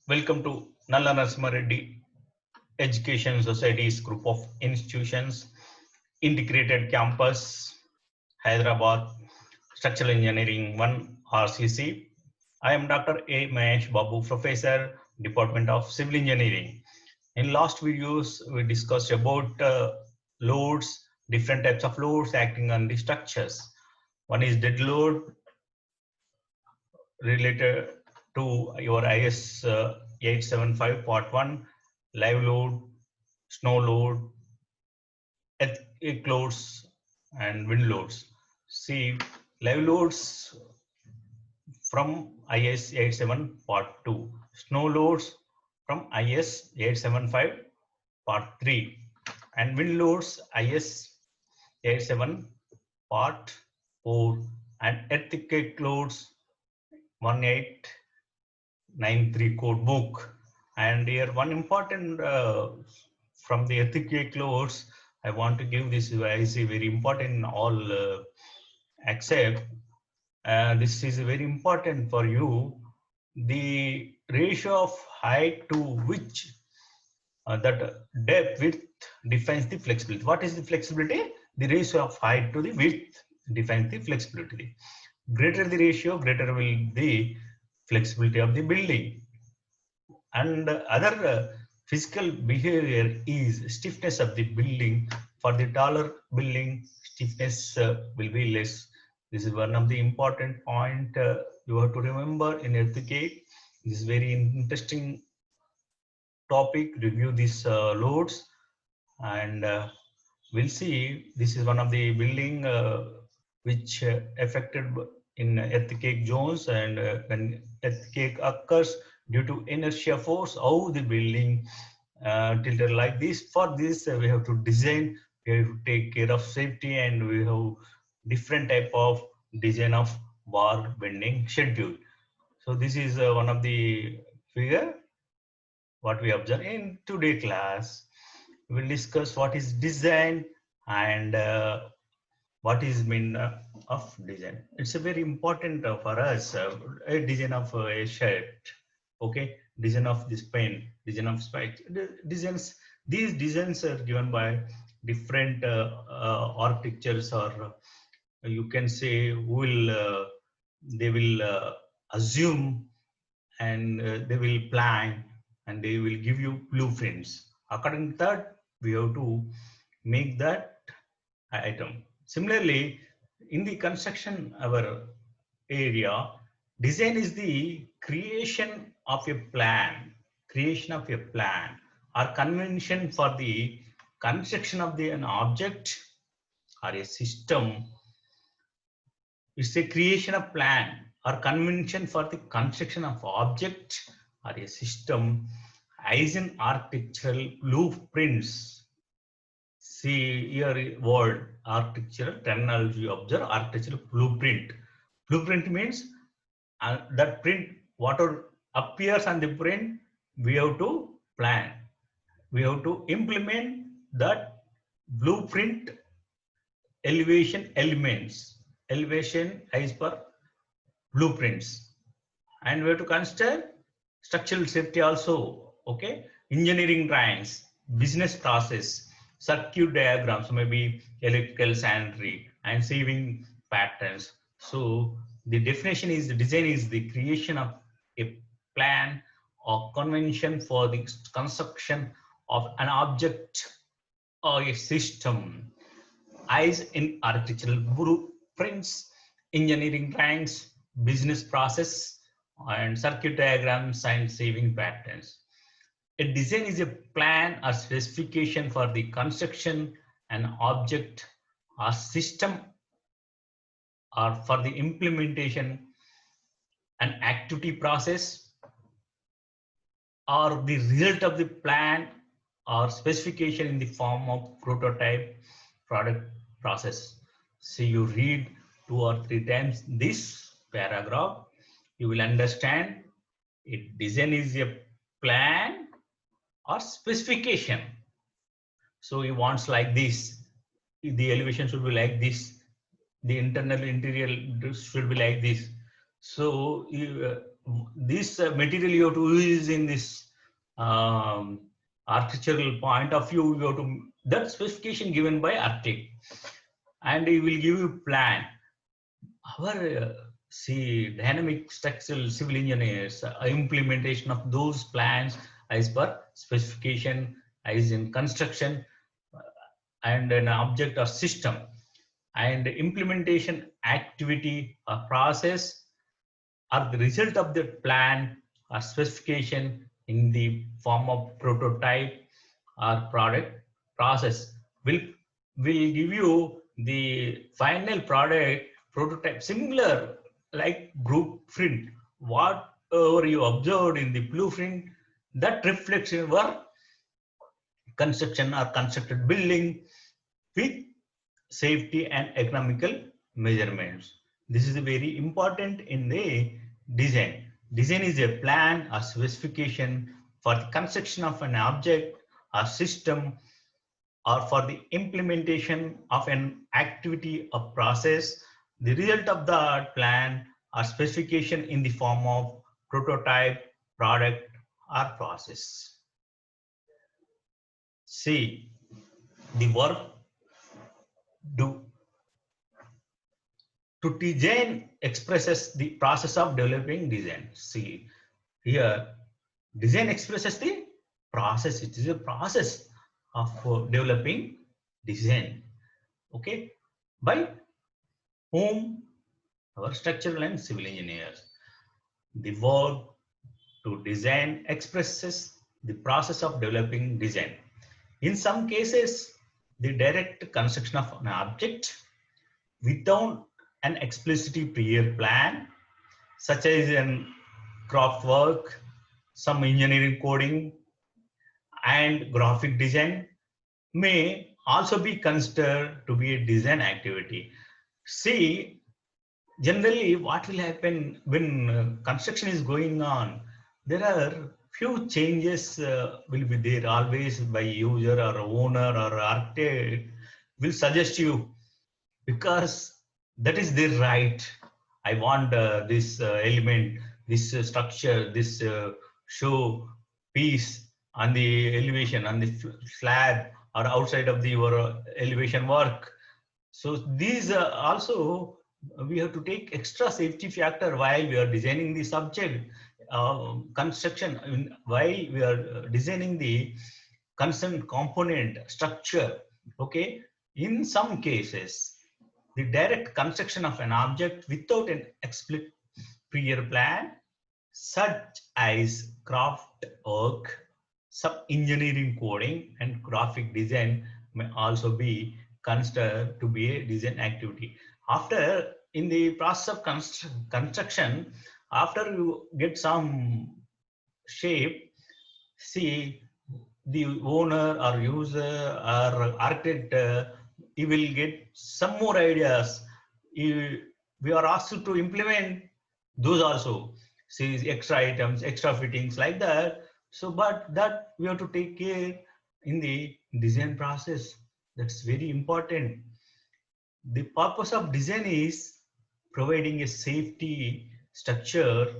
Welcome to Nalla Narasimha Reddy Education Society's group of institutions, Integrated Campus, Hyderabad, Structural Engineering 1 RCC. I am Dr. A. Mahesh Babu, Professor, Department of Civil Engineering. In last videos, we discussed about loads, different types of loads acting on the structures. One is dead load, related to your IS 875 part 1, live load, snow load, earthquake loads, and wind loads. See, live loads from IS 87 part 2, snow loads from IS 875 part 3, and wind loads IS 87 part 4, and earthquake loads 1893 code book. And here one important from the earthquake loads, I want to give this as a very important in all accept. This is very important for you. The ratio of height to which that depth width defines the flexibility. What is the flexibility? The ratio of height to the width defines the flexibility. Greater the ratio, greater will the flexibility of the building. And other physical behavior is stiffness of the building. For the taller building, stiffness will be less. This is one of the important point you have to remember in earthquake. This is very interesting topic. Review these loads, and we'll see. This is one of the building which affected in earthquake zones, and when earthquake occurs due to inertia force, how the building tilted like this. For this, we have to design, we have to take care of safety, and we have different type of design of bar bending schedule. So this is one of the figure what we observe in today class. We will discuss what is design and what is mean of design. It's a very important for us, a design of a shirt, okay, design of this pen, design of spikes, designs. These designs are given by different architectures, or you can say will they will assume, and they will plan, and they will give you blueprints. According to that, we have to make that item. Similarly, in the construction our area, design is the creation of a plan or convention for the construction of an object or a system. It's a creation of plan or convention for the construction of object or a system as in architectural blueprints. See here word architectural terminology, observe architectural blueprint. Blueprint means that print, whatever appears on the print, we have to plan. We have to implement that blueprint elevation elements. Elevation as per blueprints. And we have to consider structural safety also. Okay, engineering drawings, business process, circuit diagrams, maybe electrical, sanitary, and saving patterns. So the definition is the design is the creation of a plan or convention for the construction of an object or a system, as in architectural blueprints, engineering drawings, business process, and circuit diagrams and saving patterns. A design is a plan or specification for the construction an object or system, or for the implementation an activity process, or the result of the plan or specification in the form of prototype, product, process. So you read 2 or 3 times this paragraph, you will understand it. Design is a plan or specification. So he wants like this, the elevation should be like this, the internal interior should be like this. So this material you have to use in this um, architectural point of view, you have to that specification given by architect, and he will give you plan. Our see dynamic structural civil engineers implementation of those plans as per specification as in construction and an object or system, and implementation activity or process are the result of the plan or specification in the form of prototype or product process will give you the final product prototype similar like blueprint. Whatever you observed in the blueprint, that reflects in your construction or constructed building with safety and economical measurements. This is very important in the design. Design is a plan or specification for the construction of an object or system or for the implementation of an activity or process. The result of the plan or specification in the form of prototype, product, or process. See, the work do to design expresses the process of developing design. See, here design expresses the process. It is a process of developing design. Okay, by whom? Our structural and civil engineers. The verb to design expresses the process of developing design. In some cases, the direct construction of an object without an explicit prior plan, such as in craft work, some engineering coding, and graphic design may also be considered to be a design activity. See, generally what will happen when construction is going on, there are few changes will be there always by user or owner or architect will suggest you, because that is their right. I want this element, this structure, this show piece on the elevation, on the slab or outside of the your elevation work. So these also we have to take extra safety factor while we are designing the subject construction, while we are designing the concerned component structure. Okay, in some cases the direct construction of an object without an explicit prior plan, such as craft work, some engineering coding, and graphic design, may also be considered to be a design activity. After, in the process of construction, after you get some shape, see, the owner or user or architect, he will get some more ideas. We are asked to implement those also. See, extra items, extra fittings like that. So, but that we have to take care in the design process. That's very important. The purpose of design is providing a safety structure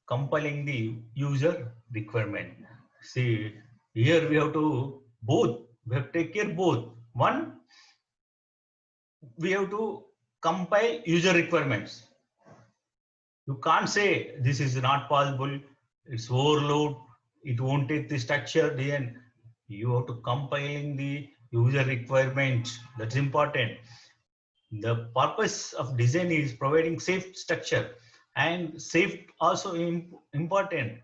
compiling the user requirement. See, here we have to both, we have to take care both. One, we have to compile user requirements. You can't say this is not possible, it's overload, it won't take the structure. Then you have to compiling the user requirements. That's important. The purpose of design is providing safe structure, and safe also important.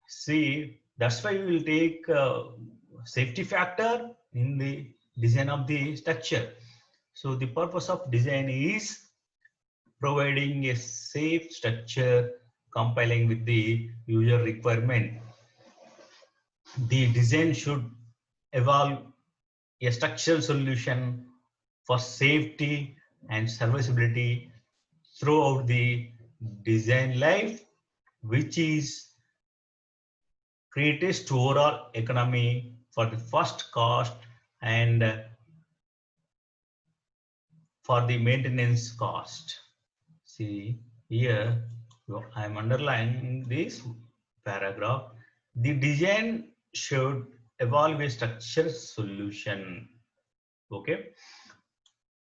See, that's why we will take safety factor in the design of the structure. So the purpose of design is providing a safe structure compiling with the user requirement. The design should evolve a structural solution for safety and serviceability throughout the design life, which is greatest overall economy for the first cost and for the maintenance cost. See here, So I am underlining this paragraph. The design should evolve a structured solution. Okay.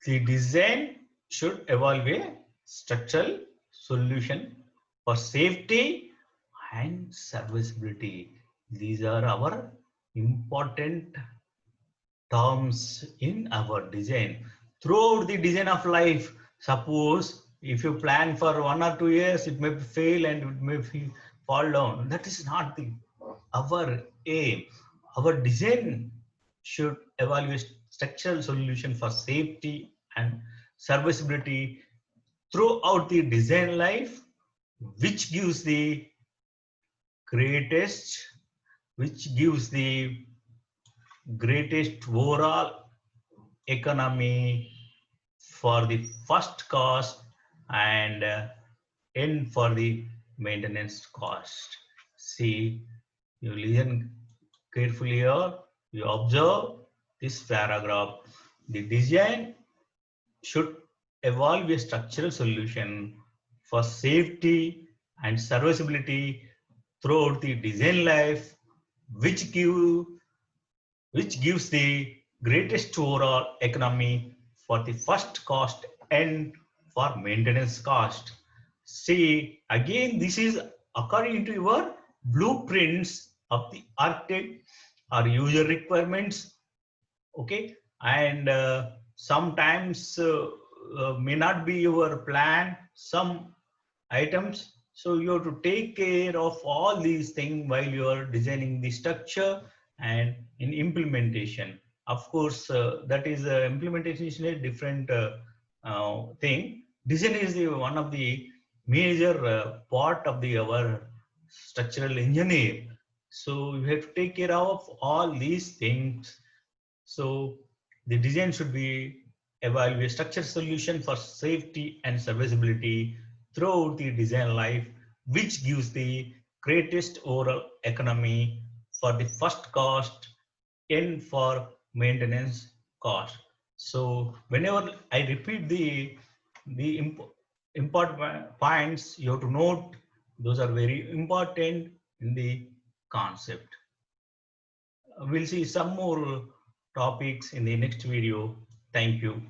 The design should evolve a structural solution for safety and serviceability. These are our important terms in our design. Throughout the design of life, suppose if you plan for 1 or 2 years, it may fail and it may fall down. That is not our aim. Our design should evaluate structural solution for safety and serviceability throughout the design life, which gives the greatest, which gives the greatest overall economy for the first cost and N for the maintenance cost. See, you listen carefully here, you observe this paragraph. The design should evolve a structural solution for safety and serviceability throughout the design life, which gives the greatest overall economy for the first cost and for maintenance cost. See, again, this is according to your blueprints of the architect or user requirements. Okay, and sometimes may not be your plan, some items. So you have to take care of all these things while you are designing the structure and in implementation. Of course, that is implementation is a different thing. Design is one of the major part of the our structural engineer. So you have to take care of all these things. So the design should be evaluate structured solution for safety and serviceability throughout the design life, which gives the greatest overall economy for the first cost and for maintenance cost. So whenever I repeat the important points, you have to note those are very important in the concept. We'll see some more topics in the next video. Thank you.